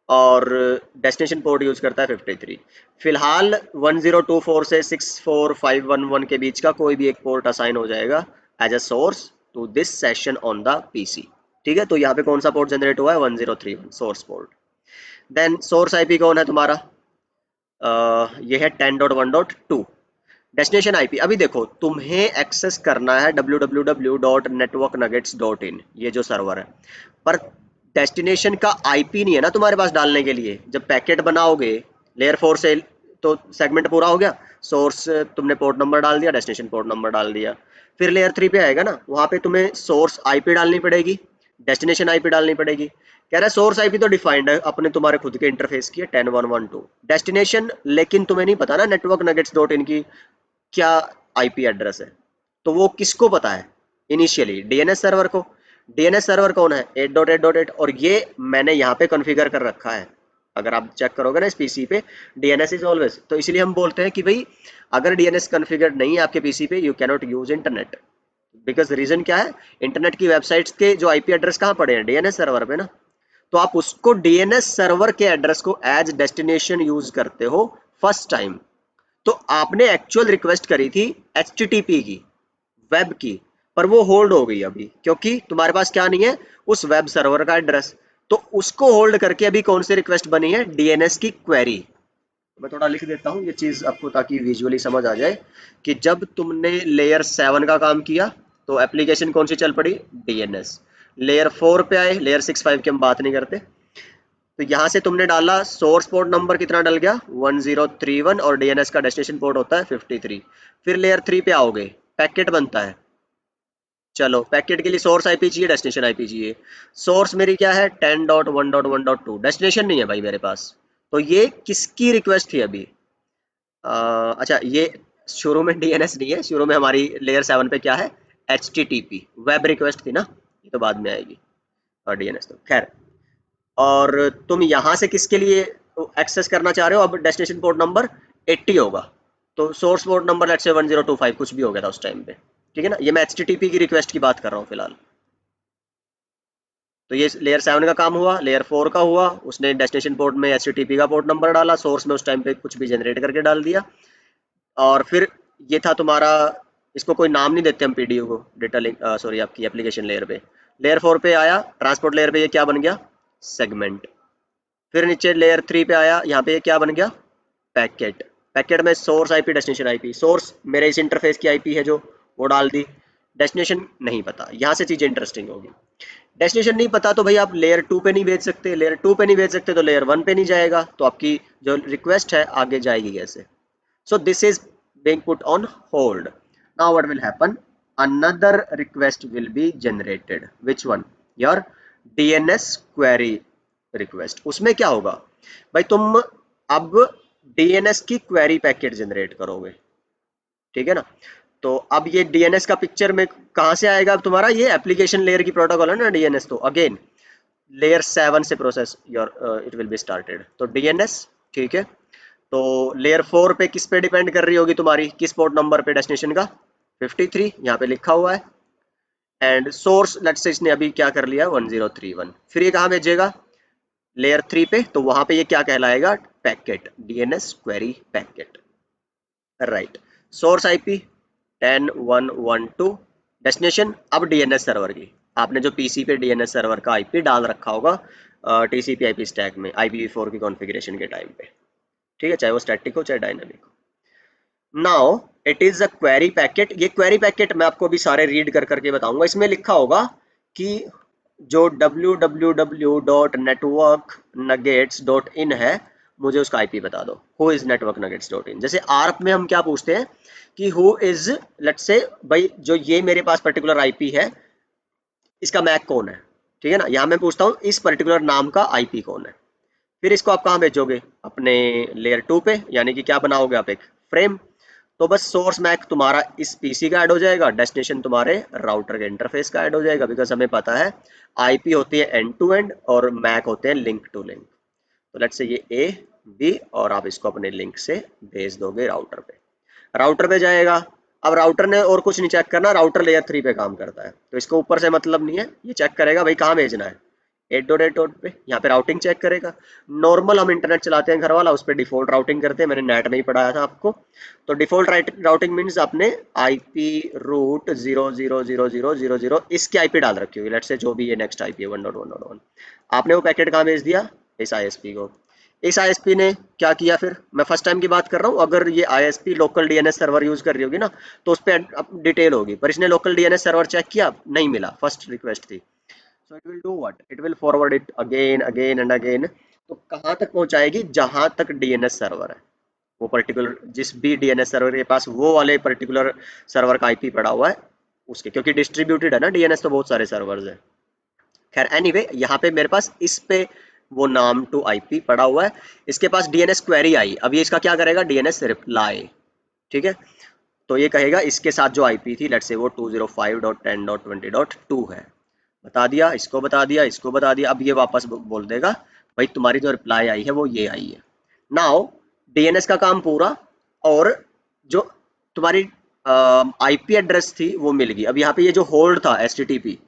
और डेस्टिनेशन पोर्ट यूज करता है 53। फिलहाल 1024 से 64511 के बीच का कोई भी एक पोर्ट असाइन हो जाएगा as a source to this session on the PC. ठीक है, तो यहाँ पे कौन सा पोर्ट जनरेट हुआ है, 1031 source port. Then source IP कौन है तुम्हारा, ये है 10.1.2। डेस्टिनेशन आईपी, अभी देखो तुम्हें एक्सेस करना है www.networknuggets.in, ये जो सर्वर है, पर डेस्टिनेशन का आईपी नहीं है ना तुम्हारे पास डालने के लिए। जब पैकेट बनाओगे लेयर 4 से, तो सेगमेंट पूरा हो गया, सोर्स तुमने पोर्ट नंबर डाल दिया, डेस्टिनेशन पोर्ट नंबर डाल दिया। फिर लेयर 3 पे आएगा ना, वहां पे तुम्हें सोर्स आईपी डालनी पड़ेगी, डेस्टिनेशन आईपी डालनी पड़ेगी। कह रहा है सोर्स आईपी तो डिफाइंड है अपने तुम्हारे खुद के इंटरफेस की है 10.1.1.2 डेस्टिनेशन, लेकिन तुम्हें नहीं पता ना नेटवर्क नगेट्स डॉट इन की क्या आईपी एड्रेस है। तो वो किसको पता है, इनिशियली डीएनएस सर्वर को। डीएनएस सर्वर कौन है, 8.8.8, और ये मैंने यहाँ पे कॉन्फ़िगर कर रखा है। अगर आप चेक करोगे ना इस पीसी पे, डीएनएस इज ऑलवेज, तो इसलिए हम बोलते हैं कि भाई अगर डीएनएस कॉन्फ़िगर नहीं है आपके पीसी पे, you can not use internet. Because reason क्या है, इंटरनेट की वेबसाइट्स के जो आईपी एड्रेस कहाँ पड़े हैं, डीएनएस सर्वर पे ना। तो आप उसको डीएनएस सर्वर के एड्रेस को एज डेस्टिनेशन यूज करते हो फर्स्ट टाइम। तो आपने एक्चुअल रिक्वेस्ट करी थी एचटीटीपी की, वेब की, पर वो होल्ड हो गई अभी, क्योंकि तुम्हारे पास क्या नहीं है, उस वेब सर्वर का एड्रेस। तो उसको होल्ड करके अभी कौन सी रिक्वेस्ट बनी है, डीएनएस की क्वेरी। मैं थोड़ा लिख देता हूँ ये चीज आपको, ताकि विजुअली समझ आ जाए कि जब तुमने लेयर 7 का काम किया तो एप्लीकेशन कौन सी चल पड़ी, डीएनएस। लेयर 4 पे आए, लेयर 6 5 की हम बात नहीं करते, तो यहाँ से तुमने डाला सोर्स पोर्ट नंबर कितना डल गया, 1031, और डीएनएस का डेस्टिनेशन पोर्ट होता है 53। फिर लेयर 3 पे आओगे, पैकेट बनता है। चलो पैकेट के लिए सोर्स आईपी चाहिए, डेस्टिनेशन आईपी चाहिए। सोर्स मेरी क्या है 10.1.1.2, डेस्टिनेशन नहीं है भाई मेरे पास। तो ये किसकी रिक्वेस्ट थी अभी, अच्छा ये शुरू में डीएनएस नहीं है, शुरू में हमारी लेयर 7 पे क्या है, एचटीटीपी वेब रिक्वेस्ट थी ना, ये तो बाद में आएगी, और डीएनएस तो खैर। और तुम यहाँ से किसके लिए एक्सेस करना चाह रहे हो, अब डेस्टिनेशन पोर्ट नंबर 80 होगा, तो source port number let's say 1025 कुछ भी हो गया था उस टाइम पे। ठीक है ना, ये मैं एचटीटीपी की रिक्वेस्ट की बात कर रहा हूँ फिलहाल। तो ये लेयर 7 का काम हुआ, लेयर 4 का हुआ, उसने डेस्टिनेशन पोर्ट में एचटीटीपी का पोर्ट नंबर डाला, सोर्स में उस टाइम पे कुछ भी जनरेट करके डाल दिया। और फिर ये था तुम्हारा, इसको कोई नाम नहीं देते हम पीडीयू को, डेटा लिंक, सॉरी आपकी एप्लीकेशन लेयर पे। लेयर 4 पे आया, ट्रांसपोर्ट लेयर पे ये क्या बन गया, सेगमेंट। फिर नीचे लेयर 3 पे आया, यहाँ पे ये क्या बन गया, पैकेट। पैकेट में source IP, destination IP, source मेरे इस इंटरफेस की आईपी है जो, वो डाल दी। डेस्टिनेशन नहीं पता, यहाँ से चीज़ इंटरेस्टिंग होगी। डेस्टिनेशन नहीं पता तो भाई आप लेयर 2 पे नहीं भेज सकते, लेयर 2 पे नहीं भेज सकते तो लेयर 1 पे नहीं जाएगा, तो आपकी जो रिक्वेस्ट है आगे जाएगी कैसे। So this is being put on hold. Now what will happen? Another request will be generated. Which one? Your DNS query request. उसमें क्या होगा भाई, तुम अब DNS की क्वेरी पैकेट जनरेट करोगे। ठीक है ना, तो अब ये DNS का पिक्चर में कहाँ से आएगा, अब तुम्हारा ये एप्लीकेशन लेयर की प्रोटोकॉल है ना DNS, तो अगेन लेयर 7 से process your it will be started. तो DNS, ठीक है, तो लेयर 4 पे किस पे डिपेंड कर रही होगी तुम्हारी, किस पोर्ट नंबर पे, डेस्टिनेशन का 53, यहाँ पे लिखा हुआ है। एंड सोर्स लेट्स से इसने अभी क्या कर लिया 1031। फिर ये कहाँ भेजेगा, लेयर 3 पे, तो वहां पे ये क्या कहलाएगा, packet, DNS query packet, right. Source IP 10.1.1.2, destination अब डीएनएस सर्वर की, आपने जो पीसी पे डीएनएस सर्वर का आईपी डाल रखा होगा टीसीपी आईपी स्टैक में IPv4 की कॉन्फ़िगरेशन के टाइम पे, ठीक है, चाहे वो स्टैटिक हो चाहे डायनामिक हो। Now it is a query packet. ये क्वेरी पैकेट मैं आपको अभी सारे रीड कर करके बताऊंगा। इसमें लिखा होगा कि जो www.networknuggets.in है, मुझे उसका आईपी बता दो। Who is networknuggets.in। जैसे आरप में हम क्या पूछते हैं कि हु इज, लेट्स से भाई जो ये मेरे पास पर्टिकुलर आईपी है, इसका मैक कौन है, ठीक है ना। यहाँ मैं पूछता हूँ इस पर्टिकुलर नाम का आईपी कौन है। फिर इसको आप कहाँ भेजोगे, अपने लेयर 2 पे, यानी कि क्या बनाओगे आप, एक फ्रेम। तो बस सोर्स मैक तुम्हारा इस पीसी का ऐड हो जाएगा, डेस्टिनेशन तुम्हारे राउटर के इंटरफेस का ऐड हो जाएगा, बिकॉज हमें पता है आईपी होती है एंड टू एंड और मैक होते हैं लिंक टू लिंक। तो लेट्स से ये ए बी और आप इसको अपने लिंक से भेज दोगे राउटर पे, राउटर पे जाएगा। अब राउटर ने और कुछ नहीं चेक करना, राउटर लेयर 3 पे काम करता है, तो इसको ऊपर से मतलब नहीं है, ये चेक करेगा भाई कहाँ भेजना है, 8.8 पे, यहाँ पे राउटिंग चेक करेगा। नॉर्मल हम इंटरनेट चलाते हैं घर वाला, उस पर डिफॉल्ट राउटिंग करते हैं, मैंने नेट में ही पढ़ाया था आपको। तो डिफॉल्ट राउटिंग मीन्स आपने आईपी रूट 0.0.0.0.0 इसकी आईपी डाल रखी होगी, लेट्स से जो भी ये नेक्स्ट आईपी है 1.1.1। आपने वो पैकेट कहाँ भेज दिया, इस आईएसपी को। इस आईएसपी ने क्या किया, फिर मैं फर्स्ट टाइम की बात कर रहा हूँ, अगर ये ISP local DNS server use कर रही होगी ना, तो उस पर डिटेल होगी, पर इसने लोकल डीएनएस सर्वर चेक किया, नहीं मिला, फर्स्ट रिक्वेस्ट थी। So it will do what? It will forward it again, again and again. तो कहाँ तक पहुंचाएगी, जहां तक डीएनएस सर्वर है, वो पर्टिकुलर जिस भी डीएनएस सर्वर के पास वो वाले पर्टिकुलर सर्वर का आईपी पड़ा हुआ है उसके, क्योंकि डिस्ट्रीब्यूटेड है ना डीएनएस, तो बहुत सारे सर्वर्स हैं। खैर एनीवे, यहाँ पे मेरे पास इस पे वो नाम टू आईपी पड़ा हुआ है, इसके पास डीएनएस क्वेरी आई, अब ये इसका क्या करेगा, डीएनएस रिप्लाई, ठीक है। तो ये कहेगा इसके साथ जो आईपी थी, लेट्स से वो 205.10.20.2 है, बता दिया, इसको बता दिया, इसको बता दिया। अब ये वापस बोल देगा भाई तुम्हारी जो रिप्लाई आई है वो ये आई है। नाउ डीएनएस का काम पूरा, और जो तुम्हारी आईपी एड्रेस थी वो मिल गई। अब यहाँ पे ये जो होल्ड था एचटीटीपी,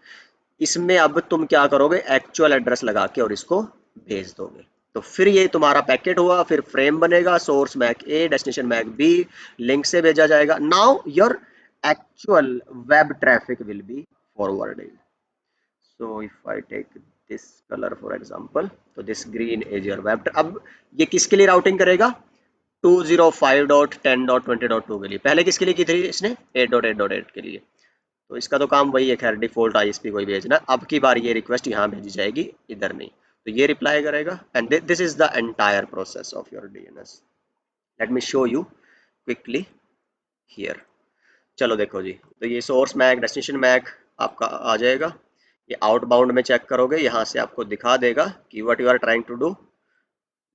इसमें अब तुम क्या करोगे, एक्चुअल एड्रेस लगा के और इसको भेज दोगे। तो फिर ये तुम्हारा पैकेट हुआ, फिर फ्रेम बनेगा, source MAC A destination MAC B, link से भेजा जाएगा। Now your actual web traffic will be forwarded. so if I take this color for example, तो this green is your web। अब ये किसके लिए राउटिंग करेगा, 205.10.20.2 के लिए। पहले किसके लिए की थी इसने, 8.8.8 के लिए। तो इसका तो काम वही है, खैर डिफॉल्ट आईएसपी को ही भेजना। अब की बार ये रिक्वेस्ट यहाँ भेजी जाएगी, इधर नहीं। तो ये रिप्लाई करेगा and this is the entire process of your DNS. Late me show you quickly here. चलो देखो जी, तो ये सोर्स मैक डेस्टिनेशन मैक आपका आ जाएगा। ये आउटबाउंड में चेक करोगे, यहाँ से आपको दिखा देगा कि what you are trying to do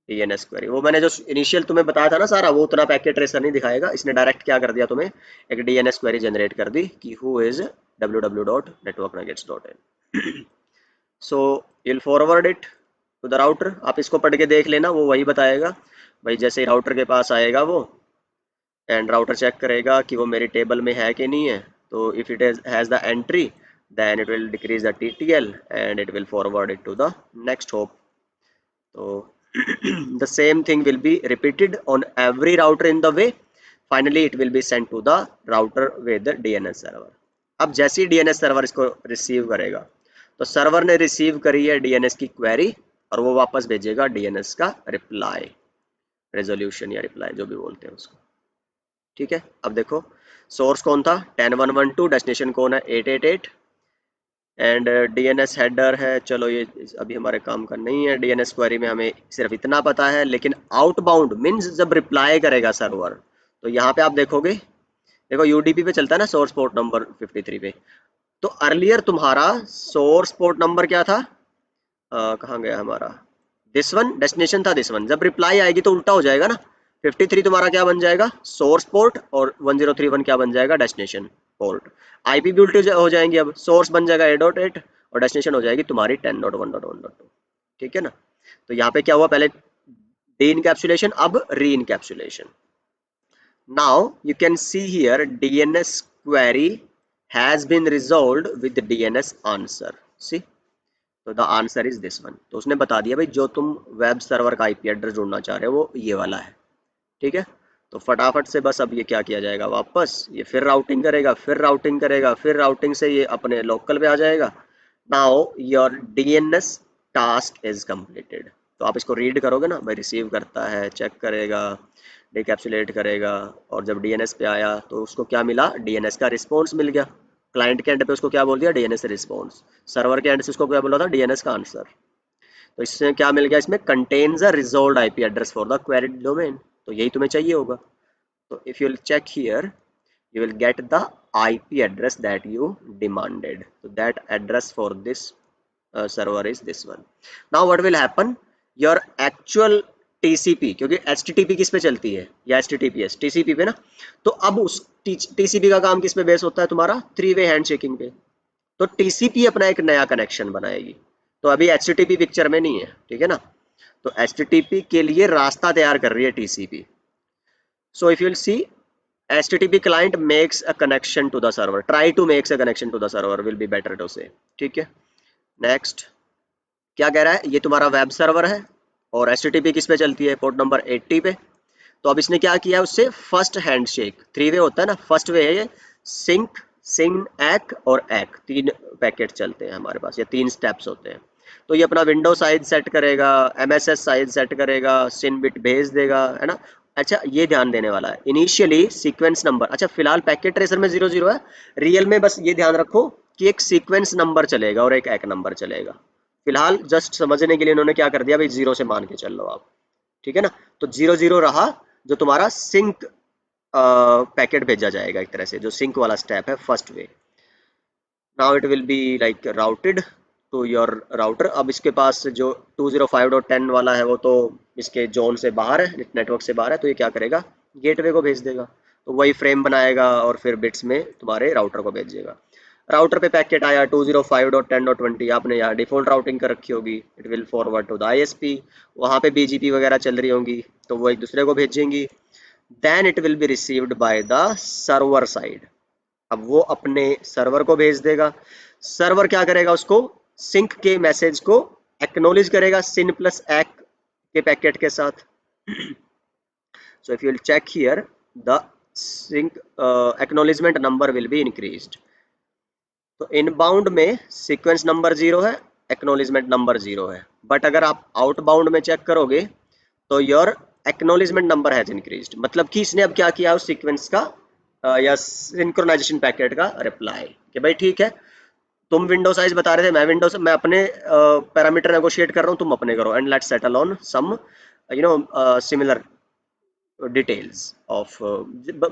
DNS query. वो मैंने जो इनिशियल तुम्हें बताया था ना सारा, वो उतना पैकेट ट्रेसर नहीं दिखाएगा, इसने डायरेक्ट क्या कर दिया, तुम्हें एक डीएनएस क्वेरी जनरेट कर दी कि who is www.networknuggets.in। So you'll forward it to the router. आप इसको पढ़ के देख लेना, वो वही बताएगा भाई। जैसे ही राउटर के पास आएगा वो, एंड राउटर चेक करेगा कि वो मेरी टेबल में है कि नहीं है, तो if it has the entry then it will decrease the TTL and it will forward it to the next hop। तो the same thing will be repeated on every router in the way, finally it will be sent to the router with the DNS server। अब जैसे ही DNS server इसको receive करेगा, तो server ने receive करी है DNS की क्वेरी, और वो वापस भेजेगा DNS का रिप्लाई, रेजोल्यूशन या रिप्लाई जो भी बोलते हैं उसको, ठीक है। अब देखो सोर्स कौन था, 10112, डेस्टिनेशन कौन है, 888, एंड डीएनएस हेडर है। चलो ये अभी हमारे काम का नहीं है, डीएनएस क्वेरी में हमें सिर्फ इतना पता है। लेकिन आउटबाउंड मीन्स जब रिप्लाई करेगा सर्वर, तो यहाँ पे आप देखोगे, देखो यूडीपी पे चलता है ना सोर्स पोर्ट नंबर 53 पे। तो अर्लियर तुम्हारा सोर्स पोर्ट नंबर क्या था, कहाँ गया हमारा, दिस वन डेस्टिनेशन था, दिस वन। जब रिप्लाई आएगी तो उल्टा हो जाएगा ना, 53 तुम्हारा क्या बन जाएगा, सोर्स पोर्ट, और 1031 क्या बन जाएगा, डेस्टिनेशन पोर्ट। आईपी भी उल्टी हो जाएंगी, अब सोर्स बन जाएगा 8.8 और डेस्टिनेशन हो जाएगी तुम्हारी 10.1.1.2, ठीक है ना। तो यहाँ पे क्या हुआ, पहले डी इनकैप्सुलेशन, अब re encapsulation. Now you can see here DNS query has been resolved with DNS answer, see. तो the answer is this one. तो उसने बता दिया भाई जो तुम वेब सर्वर का आईपी एड्रेस ढूंढना चाह रहे हो वो ये वाला है, ठीक है। तो फटाफट से बस अब ये क्या किया जाएगा, वापस ये फिर राउटिंग करेगा, फिर राउटिंग करेगा, फिर राउटिंग से ये अपने लोकल पे आ जाएगा। Now your DNS task is completed. तो आप इसको रीड करोगे ना भाई, रिसीव करता है, चेक करेगा, डिकैप्सुलेट करेगा, और जब डीएनएस पे आया तो उसको क्या मिला, डीएनएस का रिस्पॉन्स मिल गया। क्लाइंट के एंड पे उसको क्या बोल दिया, डीएनएस रिस्पॉन्स। सर्वर के एंड से उसको क्या बोला था, डीएनएस का आंसर। तो इससे क्या मिल गया, इसमें contains a resolved IP address for the queried domain. तो यही तुम्हें चाहिए होगा। तो if you will check here, you will get the IP address that you demanded. So that address for this server is this one. Now what will happen, your actual TCP, क्योंकि HTTP किस पे चलती है या HTTPS TCP पे ना, तो अब उस TCP का काम किस पे बेस होता है तुम्हारा, 3 वे हैंडशेकिंग पे। तो TCP अपना एक नया कनेक्शन बनाएगी। तो अभी HTTP पिक्चर में नहीं है, ठीक है ना। तो HTTP के लिए रास्ता तैयार कर रही है TCP। So if you will see, HTTP client makes a connection to the server. Try to makes a connection to the server will be better to say. ठीक है। नेक्स्ट क्या कह रहा है, ये तुम्हारा वेब सर्वर है और HTTP किस पे चलती है, पोर्ट नंबर 80 पे। तो अब इसने क्या किया, उससे फर्स्ट हैंडशेक, 3 वे होता है ना, फर्स्ट वे है ये सिंक, सिन, एक और एक, 3 पैकेट चलते हैं हमारे पास, ये 3 स्टेप्स होते हैं। तो ये अपना विंडो साइज सेट करेगा, MSS साइज सेट करेगा, सिन बिट भेज देगा, है ना। अच्छा ये ध्यान देने वाला है, इनिशियली सीक्वेंस नंबर, अच्छा फिलहाल पैकेट ट्रेसर में 00 है, रियल में बस ये ध्यान रखो कि एक सीक्वेंस नंबर चलेगा और एक नंबर चलेगा। फिलहाल जस्ट समझने के लिए इन्होंने क्या कर दिया भाई, 0 से मान के चल लो आप, ठीक है ना। तो 00 रहा जो तुम्हारा सिंक पैकेट भेजा जाएगा, एक तरह से जो सिंक वाला स्टेप है first way. Now it will be like routed to your router. अब इसके पास जो 205.10 वाला है वो तो इसके जोन से बाहर है, नेटवर्क से बाहर है, तो ये क्या करेगा, गेटवे को भेज देगा। तो वही फ्रेम बनाएगा और फिर बिट्स में तुम्हारे राउटर को भेजेगा। राउटर पे पैकेट आया 205.10.20, आपने यहाँ डिफॉल्ट राउटिंग कर रखी होगी, it will forward to the ISP, वहाँ पे BGP वगैरह चल रही होंगी, तो वो एक दूसरे को भेजेंगी। Then it will be received by the server side. अब वो अपने सर्वर को भेज देगा, सर्वर क्या करेगा, उसको सिंक के मैसेज को एक्नॉलेज करेगा सिन प्लस एक के पैकेट के साथ। So if you will check here, the sync acknowledgement number will be increased. तो इनबाउंड में सीक्वेंस नंबर 0 है, एक्नॉलेजमेंट नंबर 0 है, बट अगर आप आउटबाउंड में चेक करोगे तो your acknowledgement number has increased. मतलब कि इसने अब क्या किया, उस सीक्वेंस का या सिंक्रोनाइजेशन पैकेट का रिप्लाई कि भाई ठीक है, तुम विंडो साइज बता रहे थे, मैं अपने पैरामीटर नेगोशिएट कर रहा हूँ, तुम अपने करो, and let's settle on some similar details of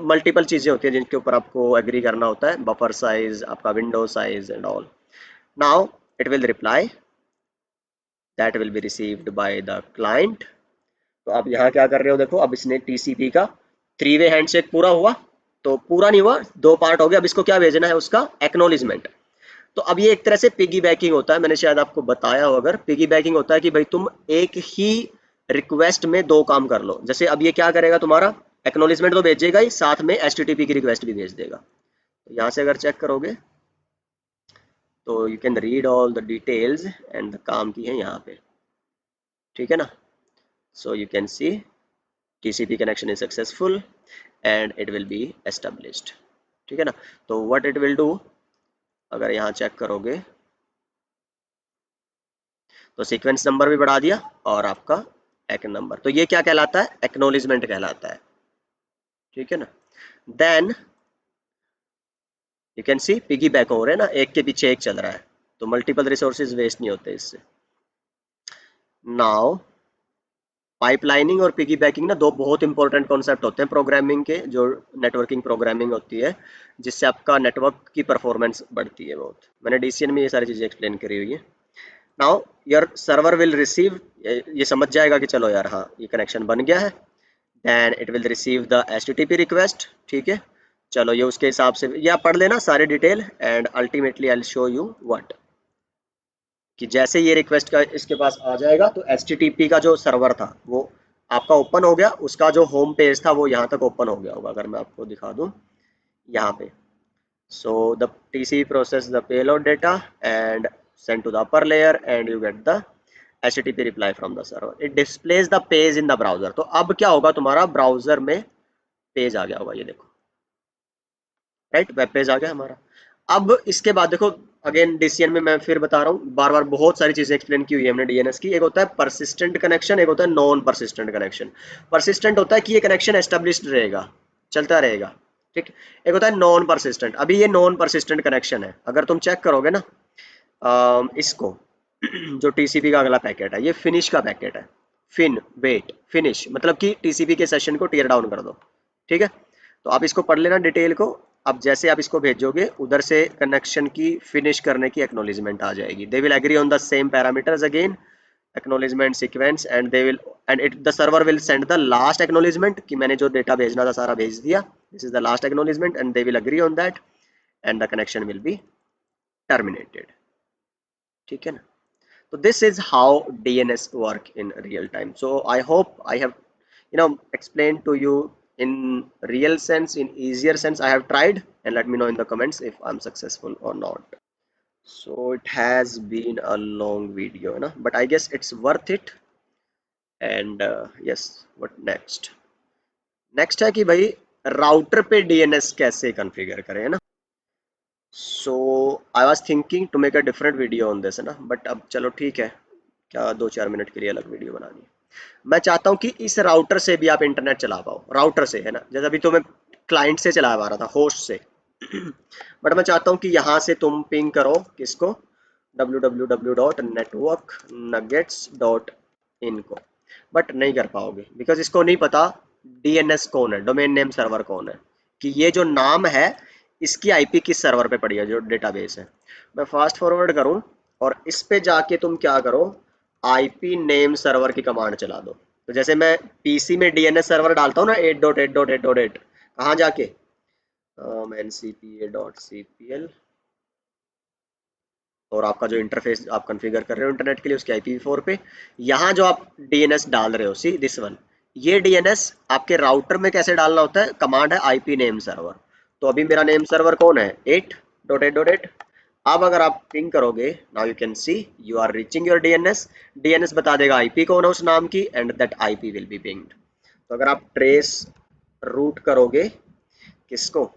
multiple चीजें होती हैं जिनके ऊपर आपको एग्री करना होता है, बफर साइज, आपका window size and all. Now it will reply, that will be received by the client. तो आप यहाँ क्या कर रहे हो, देखो अब इसने TCP का 3 वे हैंडशेक पूरा हुआ, तो पूरा नहीं हुआ, 2 पार्ट हो गया। अब इसको क्या भेजना है, उसका एक्नॉलेजमेंट। तो अब ये एक तरह से पिगी बैकिंग होता है, मैंने शायद आपको बताया हो, अगर पिगी बैकिंग होता है कि भाई तुम एक ही रिक्वेस्ट में 2 काम कर लो। जैसे अब ये क्या करेगा, तुम्हारा एक्नॉलेजमेंट तो भेजेगा ही, साथ में HTTP की रिक्वेस्ट भी भेज देगा। तो यहाँ से अगर चेक करोगे तो you can read all the details and काम की है यहाँ पे, ठीक है ना। So you can C TCP connection is successful and it will be established, ठीक है ना। तो what it will do, अगर यहाँ चेक करोगे तो सीक्वेंस नंबर भी बढ़ा दिया और आपका एक नंबर, तो ये क्या कहलाता है, एक्नॉलेजमेंट कहलाता है, ठीक है ना। Then you can see piggyback हो रहे हैं ना, एक के पीछे एक चल रहा है, तो मल्टीपल रिसोर्सेज वेस्ट नहीं होते इससे। नाउ पाइपलाइनिंग और पिगी बैकिंग ना, 2 बहुत इंपॉर्टेंट कॉन्सेप्ट होते हैं प्रोग्रामिंग के, जो नेटवर्किंग प्रोग्रामिंग होती है, जिससे आपका नेटवर्क की परफॉर्मेंस बढ़ती है बहुत। मैंने DCN में ये सारी चीज़ें एक्सप्लेन करी हुई है। Now your server will receive, ये समझ जाएगा कि चलो यार हाँ ये कनेक्शन बन गया है। Then it will receive the HTTP request, ठीक है। चलो ये उसके हिसाब से, या पढ़ लेना सारे detail, and ultimately I will show you what, कि जैसे ये रिक्वेस्ट का इसके पास आ जाएगा तो HTTP का जो सर्वर था वो आपका ओपन हो गया, उसका जो होम पेज था वो यहाँ तक ओपन हो गया होगा। अगर मैं आपको दिखा दूँ यहाँ पे, so the TCP process the payload data and send to the upper layer and you get the HTTP reply from the server. It displays the page in the browser. तो अब क्या होगा, तुम्हारा ब्राउजर में पेज आ गया होगा, ये देखो, राइट, वेब पेज आ गया हमारा। अब इसके बाद देखो, अगेन डीसीएन में मैं फिर बता रहा हूँ बार बार, बहुत सारी चीजें एक्सप्लेन की हुई है हमने डीएनएस की। एक होता है परसिस्टेंट कनेक्शन, एक होता है नॉन परसिस्टेंट कनेक्शन। परसिस्टेंट होता है कि ये कनेक्शन एस्टेब्लिश्ड रहेगा, चलता रहेगा, ठीक। एक होता है नॉन परसिस्टेंट। अभी ये नॉन परसिस्टेंट कनेक्शन है, अगर तुम चेक करोगे ना इसको जो टीसीपी का अगला पैकेट है, ये फिनिश का पैकेट है। फिन वेट फिनिश मतलब कि टीसीपी के सेशन को टीयर डाउन कर दो, ठीक है। तो आप इसको पढ़ लेना डिटेल को। अब जैसे आप इसको भेजोगे, उधर से कनेक्शन की फिनिश करने की एक्नॉलेजमेंट आ जाएगी। They will agree on the same parameters again, acknowledgement sequence, and they will end it the server will send the last acknowledgement कि मैंने जो डेटा भेजना था सारा भेज दिया, this is the last acknowledgement, and they will agree on that, and the connection will be terminated, ठीक है ना। So this is how DNS work in real time. So I hope I have explained to you in real sense, in easier sense. I have tried, and let me know in the comments if I'm successful or not. So it has been a long video, na? But I guess it's worth it. And yes, what next? Next है कि भाई router पे DNS कैसे configure करें, है ना। So I was thinking to make a different video on this, है ना, बट अब चलो ठीक है, क्या 2-4 मिनट के लिए अलग वीडियो बनानी है। मैं चाहता हूँ कि इस राउटर से भी आप इंटरनेट चला पाओ, राउटर से, है ना। जैसे अभी तो मैं क्लाइंट से चला पा रहा था, होस्ट से बट मैं चाहता हूँ कि यहाँ से तुम पिंग करो किसको, www.networknuggets.in को, बट नहीं कर पाओगे बिकॉज इसको नहीं पता डीएनएस कौन है, डोमेन नेम सर्वर कौन है, कि ये जो नाम है इसकी आईपी किस सर्वर पे पड़ी है, जो डेटाबेस है। मैं फास्ट फॉरवर्ड करूँ और इस पे जाके तुम क्या करो, आईपी नेम सर्वर की कमांड चला दो। तो जैसे मैं पीसी में डीएनएस सर्वर डालता हूँ ना, 8.8.8.8, कहाँ जाके ncpa.cpl, और आपका जो इंटरफेस आप कॉन्फ़िगर कर रहे हो इंटरनेट के लिए उसके IPv4 पे, यहाँ जो आप डीएनएस डाल रहे हो, सी दिस वन, ये डीएनएस आपके राउटर में कैसे डालना होता है, कमांड है आईपी नेम सर्वर। तो अभी मेरा नेम सर्वर कौन है, 8.8.8। अब अगर आप पिंग करोगे, now you can see you are reaching your DNS, DNS बता देगा आईपी कौन है उस नाम की, and that IP will be pinged. तो अगर आप ट्रेस रूट करोगे किसको,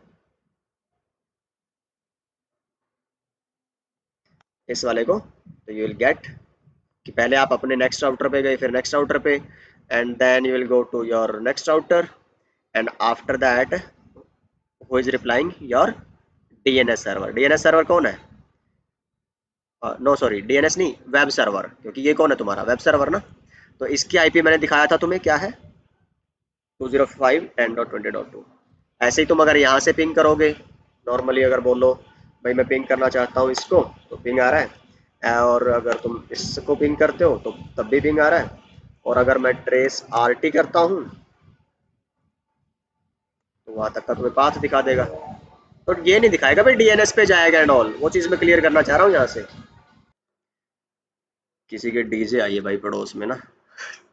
इस वाले को, तो यू विल गेट कि पहले आप अपने नेक्स्ट राउटर पे गए, फिर नेक्स्ट राउटर पे, and then you will go to your next router, and after that who is replying your DNS server. DNS server कौन है, नो सॉरी डीएनएस नहीं, वेब सर्वर, क्योंकि ये कौन है तुम्हारा वेब सर्वर ना। तो इसकी आईपी मैंने दिखाया था तुम्हें, क्या है, 205.10.20.2। ऐसे ही तुम अगर यहाँ से पिंग करोगे, नॉर्मली अगर बोलो भाई मैं पिंग करना चाहता हूँ इसको, तो पिंग आ रहा है, और अगर तुम इसको पिंग करते हो तो तब भी पिंग आ रहा है। और अगर मैं ट्रेस आरटी करता हूँ तो वहां तक का तुम्हें पाथ दिखा देगा। तो ये नहीं दिखाएगा भाई डीएनएस पे जाएगा एंड ऑल, वो चीज मैं क्लियर करना चाह रहा हूँ यहाँ से। किसी के डीजे आई है भाई पड़ोस में ना,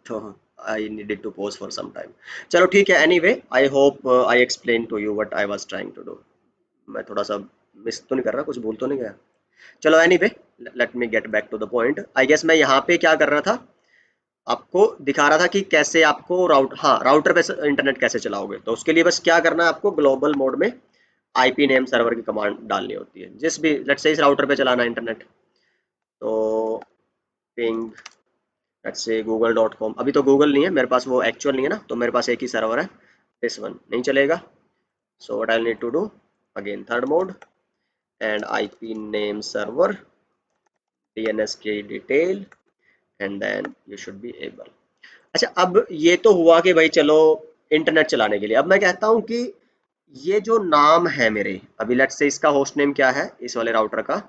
तो I needed to pause for some time. चलो ठीक है, anyway I hope I explain to you what I was trying to do. मैं थोड़ा सा मिस तो नहीं कर रहा, कुछ भूल तो नहीं गया। चलो anyway, let me get back to the point. I guess मैं यहाँ पे क्या कर रहा था, आपको दिखा रहा था कि कैसे आपको राउटर पे इंटरनेट कैसे चलाओगे। तो उसके लिए बस क्या करना है, आपको ग्लोबल मोड में आईपी नेम सर्वर की कमांड डालनी होती है, जिस भी लेट्स से इस राउटर पे चलाना है इंटरनेट। तो पिंग लेट्स से google.com, अभी तो गूगल नहीं है मेरे पास, वो एक्चुअल नहीं है ना, तो मेरे पास एक ही सर्वर है, दिस वन नहीं चलेगा। So what I need to do, again third mode, and IP name server, DNS की detail, and then you should be able. अच्छा, अब ये तो हुआ कि भाई चलो इंटरनेट चलाने के लिए। अब मैं कहता हूँ कि ये जो नाम है मेरे, अभी लेट्स से इसका होस्ट नेम क्या है इस वाले राउटर का,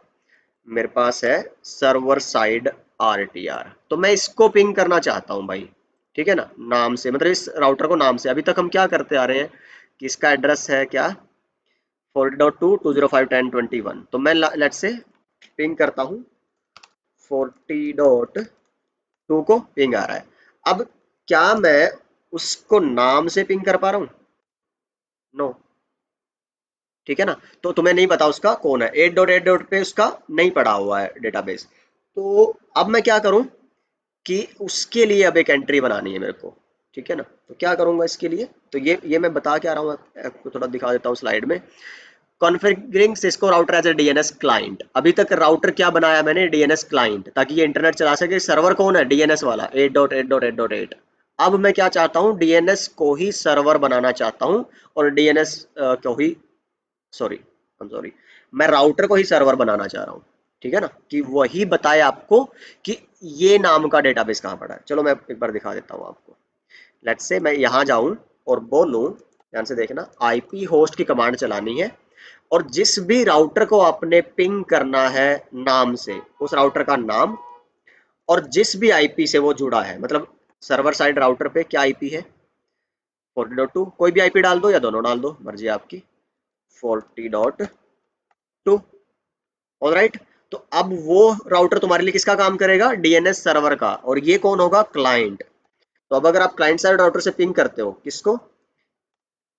मेरे पास है सर्वर साइड RTR, तो मैं इसको पिंग करना चाहता हूँ भाई, ठीक है ना, नाम से, मतलब इस राउटर को नाम से। अभी तक हम क्या करते आ रहे हैं कि इसका एड्रेस है क्या, 40.2 205.10.21, तो मैं लेट्स से पिंग करता हूँ 40.2 को, पिंग आ रहा है। अब क्या मैं उसको नाम से पिंग कर पा रहा हूँ, नो, ठीक है ना। तो तुम्हें नहीं पता उसका कौन है, 8.8 पे उसका नहीं पड़ा हुआ है डेटाबेस। तो अब मैं क्या करूं कि उसके लिए अब एक एंट्री बनानी है मेरे को, ठीक है ना। तो क्या करूंगा इसके लिए, तो ये मैं बता क्या रहा हूँ, आपको थोड़ा दिखा देता हूँ स्लाइड में। Configuring Cisco router as a DNS client. अभी तक राउटर क्या बनाया मैंने, डीएनएस क्लाइंट, ताकि ये इंटरनेट चला सके। सर्वर कौन है, डीएनएस वाला 8.8.8.8। अब मैं क्या चाहता हूँ, डीएनएस को ही सर्वर बनाना चाहता हूँ, और डीएनएस को ही, सॉरी, मैं राउटर को ही सर्वर बनाना चाह रहा हूँ। ठीक है ना, कि वही बताए आपको कि ये नाम का डेटाबेस कहाँ पड़ा है। चलो मैं एक बार दिखा देता हूँ आपको। लेट्स से मैं यहाँ जाऊं और बोलूं, ध्यान से देखना, आईपी होस्ट की कमांड चलानी है, और जिस भी राउटर को आपने पिंग करना है नाम से, उस राउटर का नाम, और जिस भी आईपी से वो जुड़ा है, मतलब सर्वर साइड राउटर पे क्या आईपी है, 40.2, कोई भी आईपी डाल दो या दोनों डाल दो, मर्जी आपकी, 40.2। ऑलराइट। तो अब वो राउटर तुम्हारे लिए किसका काम करेगा, डीएनएस सर्वर का, और ये कौन होगा, क्लाइंट। तो अब अगर आप क्लाइंट साइड राउटर से पिंग करते हो किसको,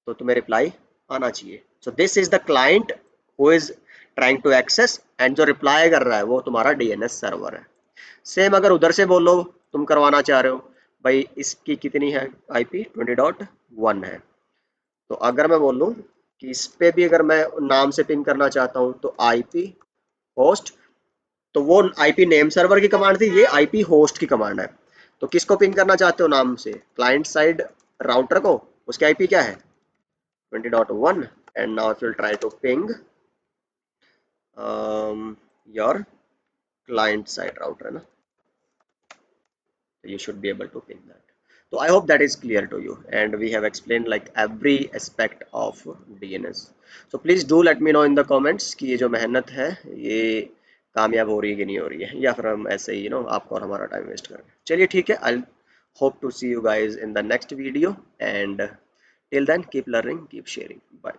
तो तुम्हें रिप्लाई आना चाहिए। So this is the client who is trying to access, and जो रिप्लाई कर रहा है वो तुम्हारा डीएनएस सर्वर है। सेम अगर उधर से बोलो, तुम करवाना चाह रहे हो भाई इसकी कितनी है आईपी, 20.1 है, तो अगर मैं बोलूँ कि इस पे भी अगर मैं नाम से पिंग करना चाहता हूँ, तो आईपी होस्ट, तो वो आईपी नेम सर्वर की कमांड थी, ये आईपी होस्ट की कमांड है। तो किसको पिंग करना चाहते हो नाम से, क्लाइंट साइड राउटर को, उसकी आईपी क्या है, 20.1। and now if you'll try to ping your client side router है ना, you should be able to ping that. So I hope that is clear to you, and we have explained like every aspect of DNS. So please do let me know in the comments कि ये जो मेहनत है ये कामयाब हो रही है कि नहीं हो रही है, या फिर हम ऐसे ही आपको और हमारा टाइम वेस्ट कर रहे हैं। चलिए ठीक है, I'll hope to see you guys in the next video, and till then keep learning, keep sharing, bye.